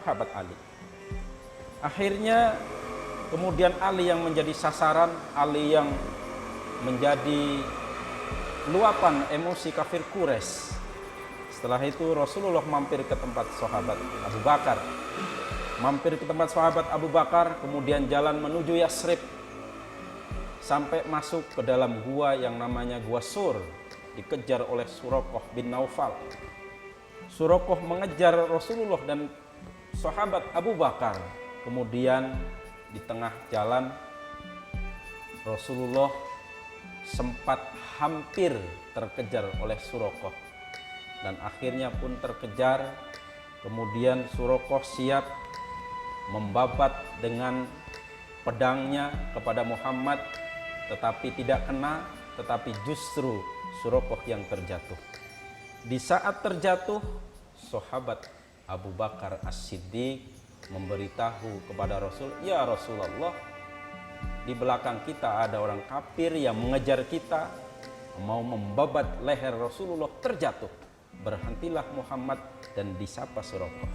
sahabat Ali. Akhirnya kemudian Ali yang menjadi sasaran, Ali yang menjadi luapan emosi kafir Quraisy. Setelah itu Rasulullah mampir ke tempat sahabat Abu Bakar. Mampir ke tempat sahabat Abu Bakar, kemudian jalan menuju Yasrib. Sampai masuk ke dalam gua yang namanya Gua Sur, dikejar oleh Suraqah bin Naufal. Suraqah mengejar Rasulullah dan sahabat Abu Bakar. Kemudian di tengah jalan Rasulullah sempat hampir terkejar oleh Suraqah dan akhirnya pun terkejar. Kemudian Suraqah siap membabat dengan pedangnya kepada Muhammad, tetapi tidak kena, tetapi justru Suraqah yang terjatuh. Di saat terjatuh, sahabat Abu Bakar As-Siddiq memberitahu kepada Rasul, "Ya Rasulullah, di belakang kita ada orang kafir yang mengejar kita, mau membabat leher Rasulullah, terjatuh. Berhentilah Muhammad." Dan disapa Suraqah,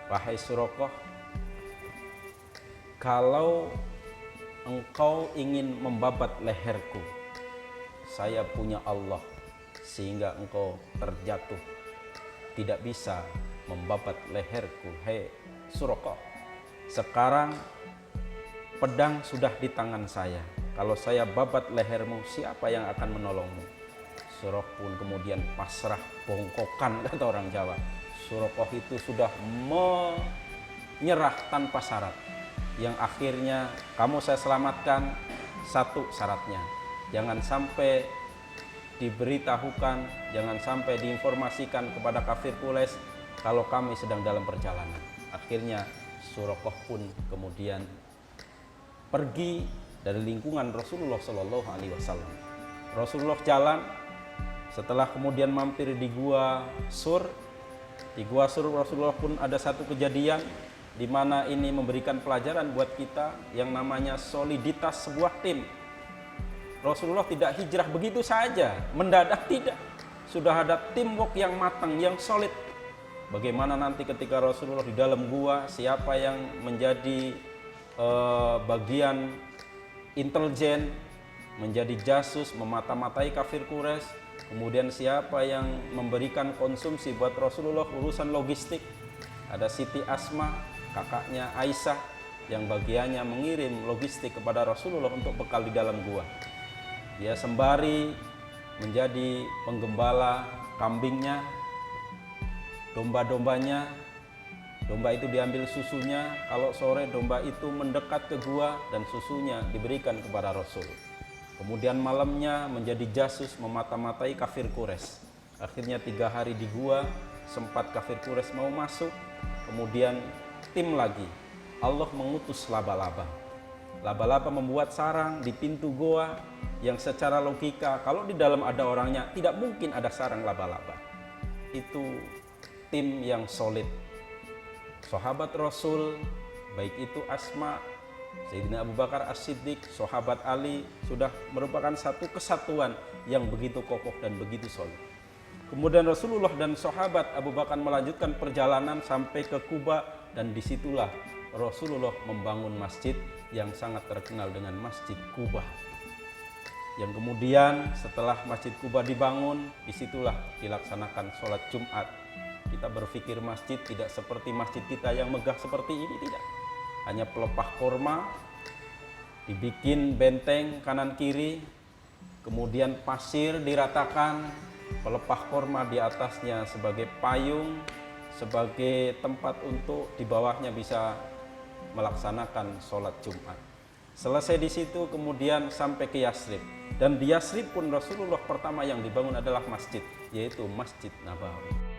"Wahai Suraqah, kalau engkau ingin membabat leherku, saya punya Allah sehingga engkau terjatuh, tidak bisa membabat leherku. Hei Suraqah, sekarang pedang sudah di tangan saya. Kalau saya babat lehermu, siapa yang akan menolongmu?" Suraqah pun kemudian pasrah bongkokan, kata orang Jawa. Suraqah itu sudah menyerah tanpa syarat. Yang akhirnya, "Kamu saya selamatkan, satu syaratnya, jangan sampai diberitahukan, jangan sampai diinformasikan kepada kafir Quraisy kalau kami sedang dalam perjalanan." Akhirnya Suraqah pun kemudian pergi dari lingkungan Rasulullah Shallallahu Alaihi Wasallam. Rasulullah jalan, setelah kemudian mampir di Gua Sur. Di Gua Sur Rasulullah pun ada satu kejadian di mana ini memberikan pelajaran buat kita yang namanya soliditas sebuah tim. Rasulullah tidak hijrah begitu saja, mendadak tidak. Sudah ada teamwork yang matang, yang solid. Bagaimana nanti ketika Rasulullah di dalam gua, siapa yang menjadi bagian intelijen, menjadi jasus, memata-matai kafir Quraisy, kemudian siapa yang memberikan konsumsi buat Rasulullah urusan logistik. Ada Siti Asma, kakaknya Aisyah, yang bagiannya mengirim logistik kepada Rasulullah untuk bekal di dalam gua. Dia sembari menjadi penggembala kambingnya, domba-dombanya. Domba itu diambil susunya, kalau sore domba itu mendekat ke gua dan susunya diberikan kepada Rasul. Kemudian malamnya menjadi jasus, memata-matai kafir Quraisy. Akhirnya 3 hari di gua, sempat kafir Quraisy mau masuk, kemudian tim lagi. Allah mengutus laba-laba. Laba-laba membuat sarang di pintu goa yang secara logika kalau di dalam ada orangnya tidak mungkin ada sarang laba-laba. Itu tim yang solid. Sahabat Rasul, baik itu Asma, Sayyidina Abu Bakar As-Siddiq, sahabat Ali, sudah merupakan satu kesatuan yang begitu kokoh dan begitu solid. Kemudian Rasulullah dan sahabat Abu Bakar melanjutkan perjalanan sampai ke Kuba, dan disitulah Rasulullah membangun masjid yang sangat terkenal dengan Masjid Kuba. Yang kemudian setelah Masjid Kuba dibangun, disitulah dilaksanakan sholat Jumat. Kita berpikir masjid tidak seperti masjid kita yang megah seperti ini, tidak. Hanya pelepah korma, dibikin benteng kanan kiri, kemudian pasir diratakan, pelepah korma di atasnya sebagai payung, sebagai tempat untuk di bawahnya bisa melaksanakan sholat Jumat. Selesai di situ kemudian sampai ke Yasrib, dan di Yasrib pun Rasulullah pertama yang dibangun adalah masjid, yaitu Masjid Nabawi.